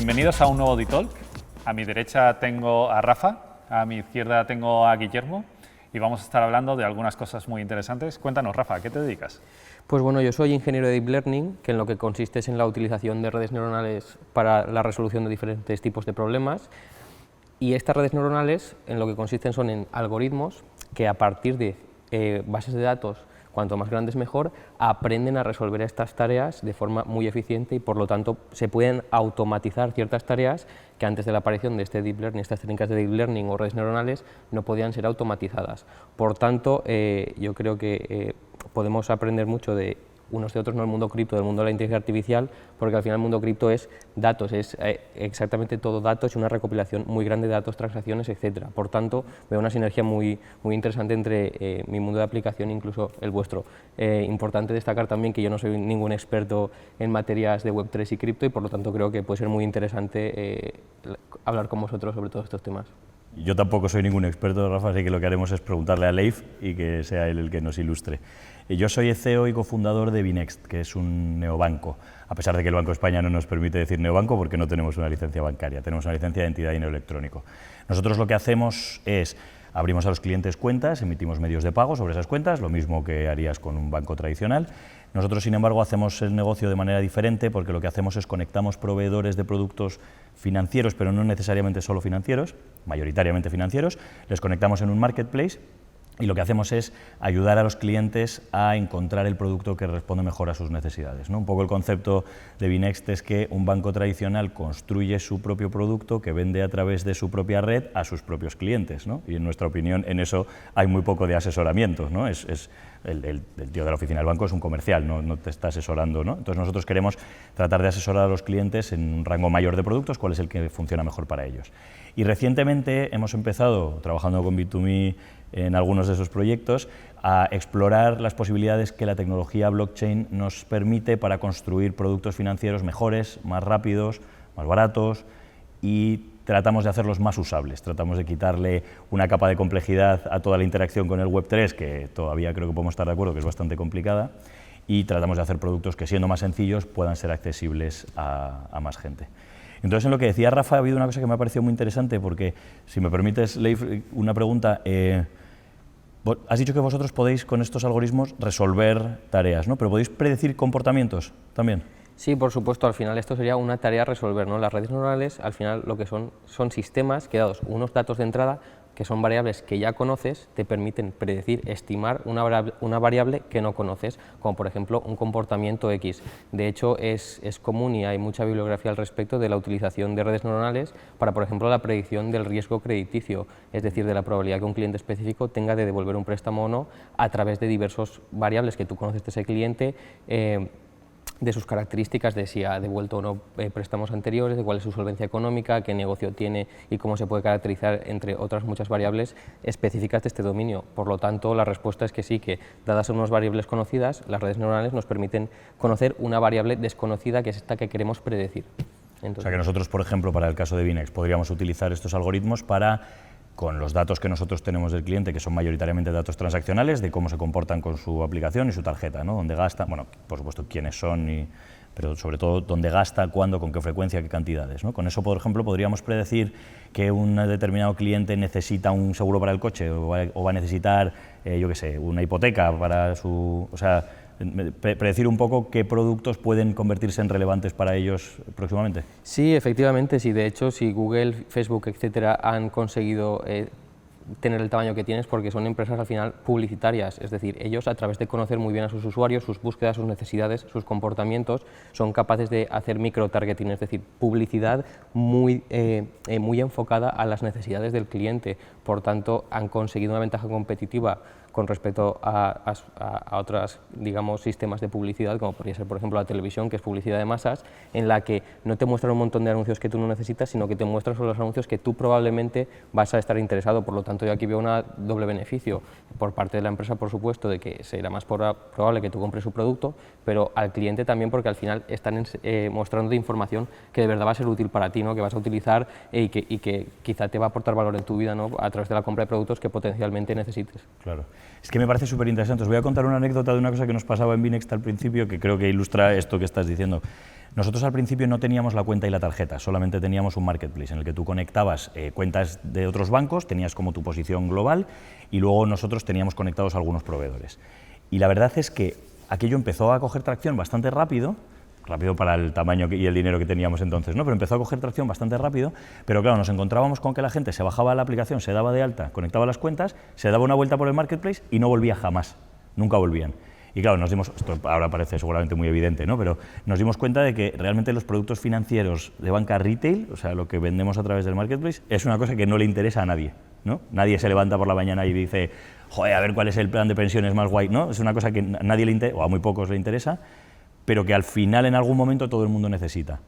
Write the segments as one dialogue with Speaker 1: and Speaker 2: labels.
Speaker 1: Bienvenidos a un nuevo D-Talk. A mi derecha tengo a Rafa, a mi izquierda tengo a Guillermo y vamos a estar hablando de algunas cosas muy interesantes. Cuéntanos, Rafa, ¿a qué te dedicas?
Speaker 2: Pues bueno, yo soy ingeniero de Deep Learning, que en lo que consiste es en la utilización de redes neuronales para la resolución de diferentes tipos de problemas. Y estas redes neuronales en lo que consisten son en algoritmos que a partir de bases de datos, cuanto más grandes mejor, aprenden a resolver estas tareas de forma muy eficiente y por lo tanto se pueden automatizar ciertas tareas que antes de la aparición de este Deep Learning, estas técnicas de Deep Learning o redes neuronales no podían ser automatizadas. Por tanto, yo creo que podemos aprender mucho de unos de otros, no el mundo cripto, del mundo de la inteligencia artificial, porque al final el mundo cripto es datos, es exactamente todo datos y una recopilación muy grande de datos, transacciones, etcétera. Por tanto, veo una sinergia muy interesante entre mi mundo de aplicación e incluso el vuestro. Importante destacar también que yo no soy ningún experto en materias de Web3 y cripto y por lo tanto creo que puede ser muy interesante hablar con vosotros sobre todos estos temas.
Speaker 3: Yo tampoco soy ningún experto, Rafa, así que lo que haremos es preguntarle a Leif y que sea él el que nos ilustre. Yo soy el CEO y cofundador de Binext, que es un neobanco, a pesar de que el Banco de España no nos permite decir neobanco porque no tenemos una licencia bancaria, tenemos una licencia de entidad de dinero electrónico. Nosotros lo que hacemos es abrimos a los clientes cuentas, emitimos medios de pago sobre esas cuentas, lo mismo que harías con un banco tradicional. Nosotros, sin embargo, hacemos el negocio de manera diferente porque lo que hacemos es conectamos proveedores de productos financieros, pero no necesariamente solo financieros, mayoritariamente financieros, les conectamos en un marketplace y lo que hacemos es ayudar a los clientes a encontrar el producto que responde mejor a sus necesidades, ¿no? Un poco el concepto de Binext es que un banco tradicional construye su propio producto que vende a través de su propia red a sus propios clientes, ¿no? Y en nuestra opinión en eso hay muy poco de asesoramiento, ¿no? El tío de la oficina del banco es un comercial, no te está asesorando, ¿no? Entonces nosotros queremos tratar de asesorar a los clientes en un rango mayor de productos, cuál es el que funciona mejor para ellos. Y recientemente hemos empezado, trabajando con Bit2Me en algunos de esos proyectos, a explorar las posibilidades que la tecnología blockchain nos permite para construir productos financieros mejores, más rápidos, más baratos y tratamos de hacerlos más usables, tratamos de quitarle una capa de complejidad a toda la interacción con el Web3, que todavía creo que podemos estar de acuerdo que es bastante complicada, y tratamos de hacer productos que, siendo más sencillos, puedan ser accesibles a más gente. Entonces, en lo que decía Rafa, ha habido una cosa que me ha parecido muy interesante, porque, si me permites, Leif, una pregunta. Has dicho que vosotros podéis, con estos algoritmos, resolver tareas, ¿no? Pero ¿podéis predecir comportamientos también?
Speaker 2: Sí, por supuesto, al final esto sería una tarea a resolver, ¿no? Las redes neuronales, al final, lo que son sistemas que, dados unos datos de entrada, que son variables que ya conoces, te permiten predecir, estimar una variable que no conoces, como por ejemplo un comportamiento X. De hecho, es común y hay mucha bibliografía al respecto de la utilización de redes neuronales para, por ejemplo, la predicción del riesgo crediticio, es decir, de la probabilidad que un cliente específico tenga de devolver un préstamo o no, a través de diversas variables que tú conoces de ese cliente, de sus características, de si ha devuelto o no préstamos anteriores, de cuál es su solvencia económica, qué negocio tiene y cómo se puede caracterizar, entre otras muchas variables específicas de este dominio. Por lo tanto, la respuesta es que sí, que dadas unas variables conocidas, las redes neuronales nos permiten conocer una variable desconocida, que es esta que queremos predecir. Entonces,
Speaker 3: o sea que nosotros, por ejemplo, para el caso de Binext, podríamos utilizar estos algoritmos para, con los datos que nosotros tenemos del cliente, que son mayoritariamente datos transaccionales, de cómo se comportan con su aplicación y su tarjeta, ¿no? Dónde gasta, bueno, por supuesto, quiénes son, pero sobre todo dónde gasta, cuándo, con qué frecuencia, qué cantidades, ¿no? Con eso, por ejemplo, podríamos predecir que un determinado cliente necesita un seguro para el coche o va a necesitar, yo qué sé, una hipoteca para su... O sea, predecir un poco qué productos pueden convertirse en relevantes para ellos próximamente.
Speaker 2: Sí, efectivamente, sí. De hecho, si Google, Facebook, etcétera, han conseguido tener el tamaño que tienes porque son empresas al final publicitarias, es decir, ellos a través de conocer muy bien a sus usuarios, sus búsquedas, sus necesidades, sus comportamientos, son capaces de hacer micro-targeting, es decir, publicidad muy enfocada a las necesidades del cliente. Por tanto, han conseguido una ventaja competitiva con respecto a otros, digamos, sistemas de publicidad, como podría ser, por ejemplo, la televisión, que es publicidad de masas, en la que no te muestran un montón de anuncios que tú no necesitas, sino que te muestran solo los anuncios que tú probablemente vas a estar interesado. Por lo tanto, yo aquí veo un doble beneficio por parte de la empresa, por supuesto, de que será más probable que tú compres su producto, pero al cliente también, porque al final están mostrándote información que de verdad va a ser útil para ti, ¿no? Que vas a utilizar y que quizá te va a aportar valor en tu vida, ¿no? A través de la compra de productos que potencialmente necesites.
Speaker 3: Claro. Es que me parece súper interesante. Os voy a contar una anécdota de una cosa que nos pasaba en Binext al principio, que creo que ilustra esto que estás diciendo. Nosotros al principio no teníamos la cuenta y la tarjeta, solamente teníamos un marketplace en el que tú conectabas cuentas de otros bancos, tenías como tu posición global y luego nosotros teníamos conectados a algunos proveedores. Y la verdad es que aquello empezó a coger tracción bastante rápido para el tamaño y el dinero que teníamos entonces, ¿no? Pero empezó a coger tracción bastante rápido, pero claro, nos encontrábamos con que la gente se bajaba la aplicación, se daba de alta, conectaba las cuentas, se daba una vuelta por el marketplace y no volvía jamás, nunca volvían. Y claro, esto ahora parece seguramente muy evidente, ¿no? Pero nos dimos cuenta de que realmente los productos financieros de banca retail, o sea, lo que vendemos a través del marketplace, es una cosa que no le interesa a nadie, ¿no? Nadie se levanta por la mañana y dice, joder, a ver cuál es el plan de pensiones más guay, ¿no? Es una cosa que a nadie le interesa, o a muy pocos le interesa, pero que al final en algún momento todo el mundo necesita.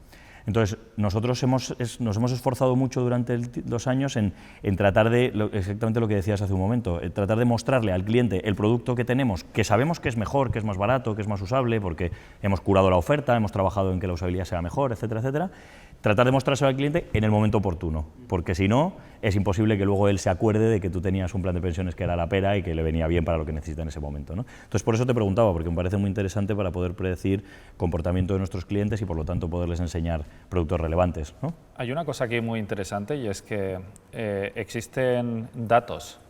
Speaker 3: Entonces, nosotros nos hemos esforzado mucho durante los años en tratar de, exactamente lo que decías hace un momento, tratar de mostrarle al cliente el producto que tenemos, que sabemos que es mejor, que es más barato, que es más usable, porque hemos curado la oferta, hemos trabajado en que la usabilidad sea mejor, etcétera, etcétera. Tratar de mostrárselo al cliente en el momento oportuno, porque si no, es imposible que luego él se acuerde de que tú tenías un plan de pensiones que era la pera y que le venía bien para lo que necesita en ese momento, ¿no? Entonces, por eso te preguntaba, porque me parece muy interesante para poder predecir comportamiento de nuestros clientes y, por lo tanto, poderles enseñar productos relevantes, ¿no?
Speaker 1: Hay una cosa aquí muy interesante y es que existen datos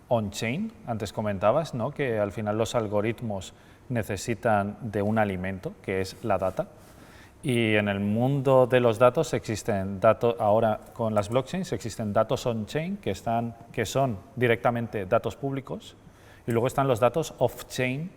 Speaker 1: on-chain, antes comentabas, ¿no? Que al final los algoritmos necesitan de un alimento, que es la data. Y en el mundo de los datos existen datos, ahora con las blockchains existen datos on-chain que son directamente datos públicos y luego están los datos off-chain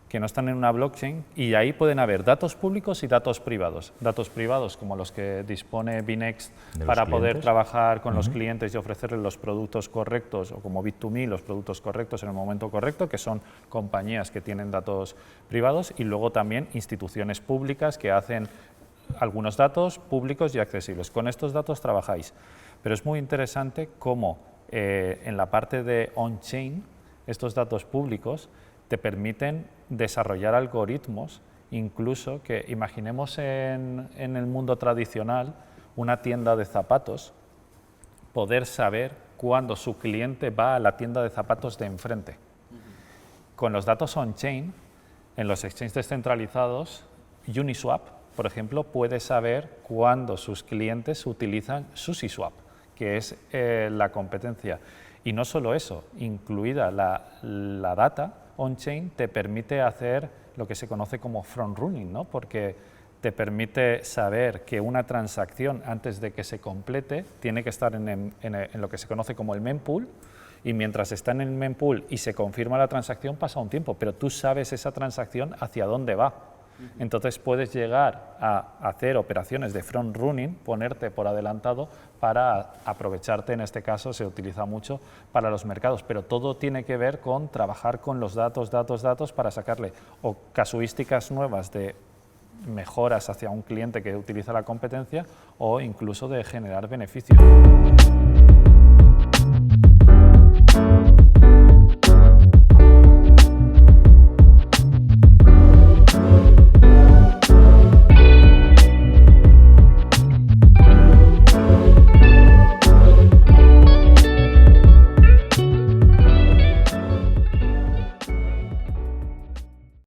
Speaker 1: que no están en una blockchain y ahí pueden haber datos públicos y datos privados. Datos privados como los que dispone Binext para poder trabajar con los clientes y ofrecerles los productos correctos o como Bit2Me los productos correctos en el momento correcto, que son compañías que tienen datos privados y luego también instituciones públicas que hacen algunos datos públicos y accesibles. Con estos datos trabajáis, pero es muy interesante cómo en la parte de on-chain estos datos públicos te permiten desarrollar algoritmos, incluso que imaginemos en el mundo tradicional una tienda de zapatos, poder saber cuándo su cliente va a la tienda de zapatos de enfrente. Con los datos on-chain, en los exchanges descentralizados, Uniswap, por ejemplo, puede saber cuándo sus clientes utilizan SushiSwap, que es la competencia. Y no solo eso, incluida la data on-chain, te permite hacer lo que se conoce como front-running, ¿no? Porque te permite saber que una transacción, antes de que se complete, tiene que estar en lo que se conoce como el mempool, y mientras está en el mempool y se confirma la transacción, pasa un tiempo, pero tú sabes esa transacción hacia dónde va. Entonces puedes llegar a hacer operaciones de front running, ponerte por adelantado para aprovecharte, en este caso se utiliza mucho para los mercados, pero todo tiene que ver con trabajar con los datos para sacarle o casuísticas nuevas de mejoras hacia un cliente que utiliza la competencia o incluso de generar beneficios.